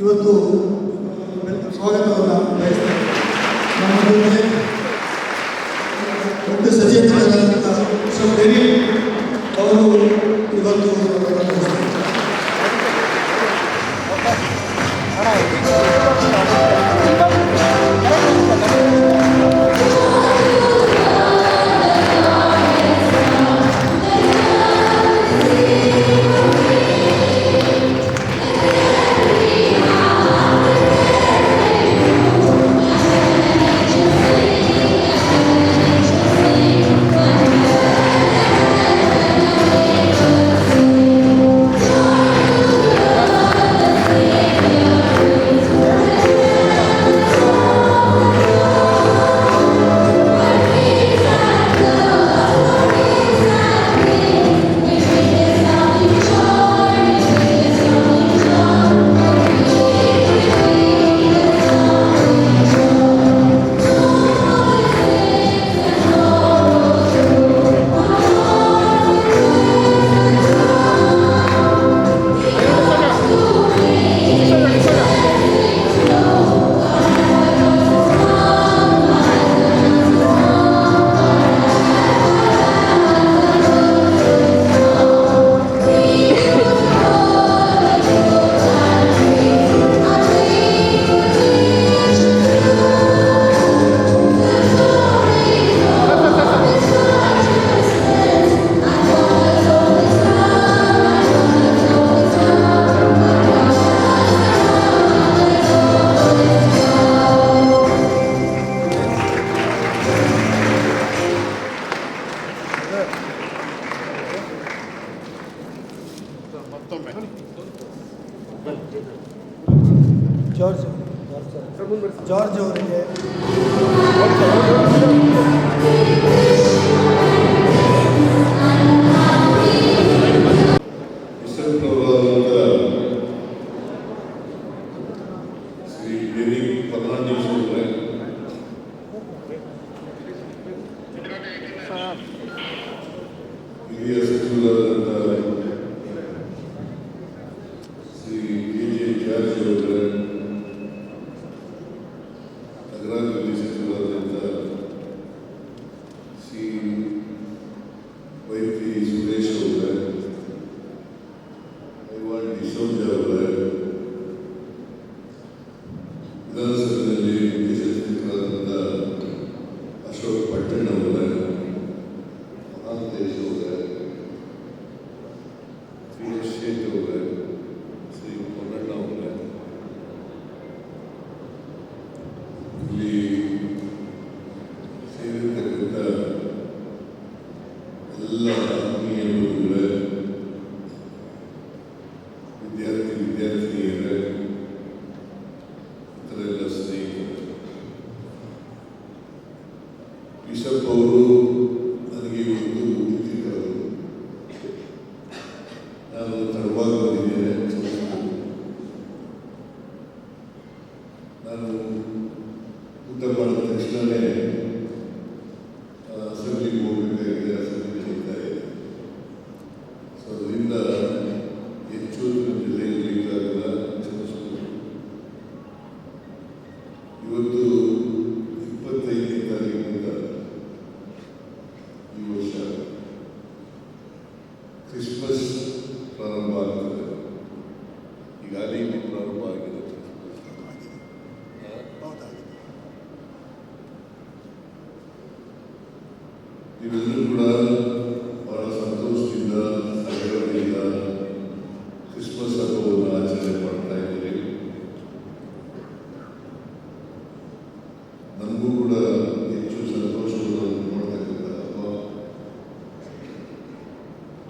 ಇವತ್ತು ಸ್ವಾಗತವನ್ನು ಬಯಸ್ತೇನೆ. ನಮ್ಮ ಜೊತೆ ಡಾಕ್ಟರ್ ಸಚೇತನರಾದಂಥ ಸಹೋದರಿ ಅವರು ಇವತ್ತು ಜಾರ್ಜ್ ಅವರಿಗೆ ಶ್ರೀ ದೇವಿ ಪದ್ಮನಾಭೇಶ್ವರ ಹಿರಿಯ ಸಚಿವರಾದಂಥ ಶ್ರೀ ಕೆ.ಜೆ. ಜಾರ್ಜ್ ಅವರ ನಗರಾಭಿವೃದ್ಧಿ ಸಚಿವರಾದಂಥ ಶ್ರೀ ವೈ.ಪಿ. ಸುರೇಶ್ ಅವರ, ಐವಾನ್ ಡಿಸೋಜ ಅವರ, ವಿಧಾನಸಭೆಯಲ್ಲಿ ಮುಖ್ಯ ಸಚಿವರಾದಂಥ ಅಶೋಕ್ ಪಟ್ಟಣ್ ಅವರ, ಮಹಾಂತೇಶ್ ಅವರ, ಶ್ರೀ ಶೇಖ್ ಅವರ, ಶ್ರೀ ಪೊನ್ನಣ್ಣ ಅವರ, ಇಲ್ಲಿ ಸೇರಿರ್ತಕ್ಕಂಥ ಎಲ್ಲ ಆತ್ಮೀಯ ಬಂಧುಗಳೇ, ವಿದ್ಯಾರ್ಥಿನಿಯರೇ, ಇತರೆಲ್ಲ ಸ್ನೇಹಿತರು, ಬಿಷಪ್ ಅವರು ನನಗೆ ಇವತ್ತು ತಿಳಿಸಿದರು. ನಾನು ತಡವಾಗಿ ಬಂದಿದ್ದೇನೆ. ನಾನು ಊಟ ಮಾಡಿದ ತಕ್ಷಣವೇ ಅಸೆಂಬ್ಲಿಗೆ ಹೋಗಬೇಕಾಗಿದೆ, ಅಸೆಂಬ್ಲಿ ಹೋಗ್ತಾ ಇದೆ. ಸೊ ಅದರಿಂದ ಹೆಚ್ಚು ನಮ್ಮ ಜೊತೆ ಇರಲಿಕ್ಕಾಗಲ್ಲ. ಇವತ್ತು 25ನೇ ತಾರೀಕಿನಿಂದ ಈ ವರ್ಷ ಕ್ರಿಸ್ಮಸ್ ಪ್ರಾರಂಭ ಆಗ್ತದೆ. ಈಗಾಗಲೇ ಇಲ್ಲಿ ಪ್ರಾರಂಭ ಆಗಿದೆ. ನೀವೆಲ್ಲರೂ ಕೂಡ ಬಹಳ ಸಂತೋಷದಿಂದ, ಸಡಗರದಿಂದ ಕ್ರಿಸ್ಮಸ್ ಹಬ್ಬವನ್ನು ಆಚರಣೆ ಮಾಡ್ತಾ ಇದ್ದೀರಿ. ನಮಗೂ ಕೂಡ ಹೆಚ್ಚು ಸಂತೋಷವನ್ನು ಮಾಡ್ತಕ್ಕಂಥ ಹಬ್ಬ.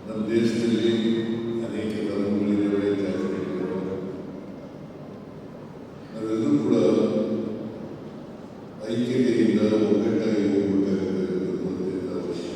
ನಮ್ಮ ದೇಶದಲ್ಲಿ ಅನೇಕ ಧರ್ಮಗಳಿದ್ದಾವೆ, ಜಾತಿಗಳಿದ್ದಾವೆ. ನಾವೆಲ್ಲರೂ ಕೂಡ ಐಕ್ಯತೆಯಿಂದ ಒಗ್ಗಟ್ಟಾಗಿ ಹೋಗಬೇಕಾಗಿರುವಂಥದ್ದು ಅವಶ್ಯ.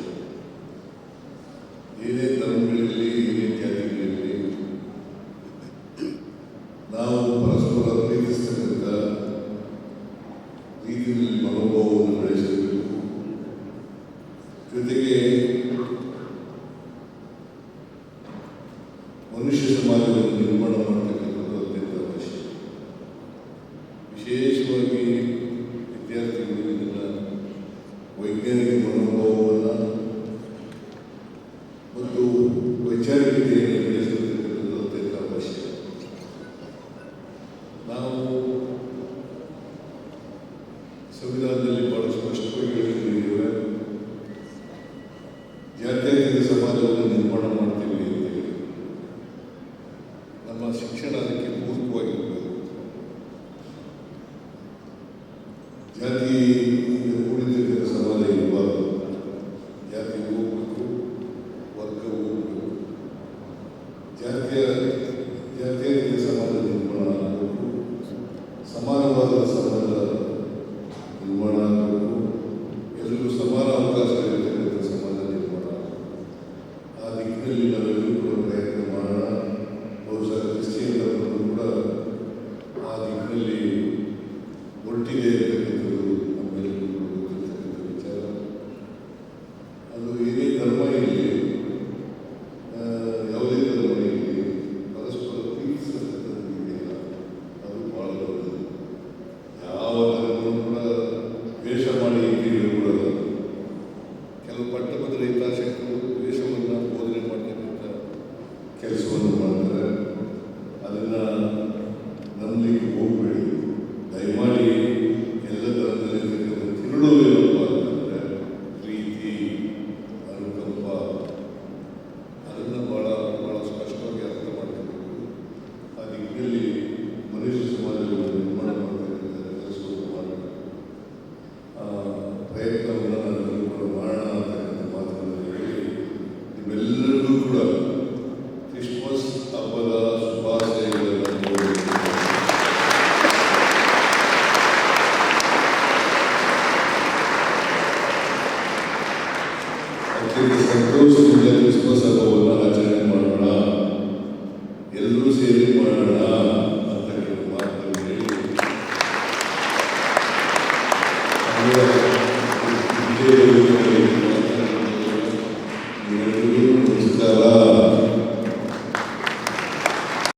ನಮ್ಮ ಶಿಕ್ಷಣ ಅದಕ್ಕೆ ಪೂರಕವಾಗಿರಬೇಕು. ಜಾತಿ ಉಳಿದಿದ್ದ ಸಮಾಜ ಇರಬಾರ್ದು. ಜಾತಿ ಹೋಗ್ಬೇಕು, ವರ್ಗ ಹೋಗ್ಬೇಕು. ಜಾತ್ಯತೀತ ಸಮಾಜ ನಿರ್ಮಾಣ ಆಗಬೇಕು, ಸಮಾನವಾದ ಸಮಾಜ ನಿರ್ಮಾಣ ಆಗಬೇಕು, ಎಲ್ಲರಿಗೂ ಸಮಾನ ಅವಕಾಶ ಇರತಕ್ಕಂಥ ಸಮಾಜ ನಿರ್ಮಾಣ ಆಗಬೇಕು. ಆ ದಿಕ್ಕಿನಲ್ಲಿ ನಾವೆಲ್ಲರೂ ಕೂಡ ಪ್ರಯತ್ನ ಮಾಡೋಣ. ಬಹುಶಃ ಕ್ರಿಶ್ಚಿಯನ್ ಧರ್ಮಗಳು ಕೂಡ ಆ ದಿಕ್ಕಿನಲ್ಲಿ ಒಟ್ಟಿಗೆ ಇರತಕ್ಕಂಥದ್ದು ನಮ್ಮೆಲ್ಲರಿಗೂ ಗೊತ್ತಿರ್ತಕ್ಕಂಥ ವಿಚಾರ. ಅದು ಏನೇ ಧರ್ಮ ಇರಲಿ, ಯಾವುದೇ ಧರ್ಮ ಇರಲಿ, ಪರಸ್ಪರ ಪ್ರೀತಿಸತಕ್ಕಂಥದ್ದು ಇದೆಯಲ್ಲ, ಅದು ಭಾಳ ದೊಡ್ಡದು. ಯಾವ ಧರ್ಮವೂ ಕೂಡ ದ್ವೇಷ ಮಾಡಿ ಇರಕೂಡದು. ಕೆಲವು ಪಟ್ಟಭದ್ರ ಹಿತಾಸಕ್ತರು ದ್ವೇಷವನ್ನು ಬೋಧನೆ ಮಾಡ್ತಕ್ಕಂಥ ಕೆಲಸವನ್ನು ಮಾಡ್ತಾರೆ. ಅದನ್ನು ನಂಬಲಿಕ್ಕೆ ಹೋಗಬೇಡಿ. ದಯಮಾಡಿ ಎಲ್ಲ ಧರ್ಮದಲ್ಲಿರ್ತಕ್ಕಂಥ ತಿರುಳು ಏನಪ್ಪ ಅಂತಂದರೆ ಪ್ರೀತಿ, ಅನುಕಂಪ, ಅದನ್ನು ಭಾಳ ಭಾಳ ಸ್ಪಷ್ಟವಾಗಿ ಅರ್ಥ ಮಾಡ್ಕೋಬೇಕು. ಆ ದಿಕ್ಕಿನಲ್ಲಿ ಮನುಷ್ಯ ಸಮಾಜವನ್ನು ನಿರ್ಮಾಣ ಮಾಡ್ತಕ್ಕಂಥ ಕೆಲಸವನ್ನು ಮಾಡಬೇಕು. ಆ ಪ್ರಯತ್ನವನ್ನು ನಾವೆಲ್ಲರೂ ಕೂಡ ಮಾಡೋಣ ಅಂತಕ್ಕಂಥ ಮಾತುಗಳನ್ನು ಹೇಳಿ ನಿಮ್ಮೆಲ್ಲರಿಗೂ ಕೂಡ ಕ್ರಿಸ್ಮಸ್ ಹಬ್ಬದ ಶುಭಾಶಯಗಳನ್ನು ಕೋರುತ್ತೇನೆ. ಅತ್ಯಂತ ಸಂತೋಷದಿಂದ ಕ್ರಿಸ್ಮಸ್ ಹಬ್ಬವನ್ನು ಆಚರಣೆ ಮಾಡೋಣ. ಎಲ್ಲರೂ ಸೇರಿ ಮಾಡೋಣ.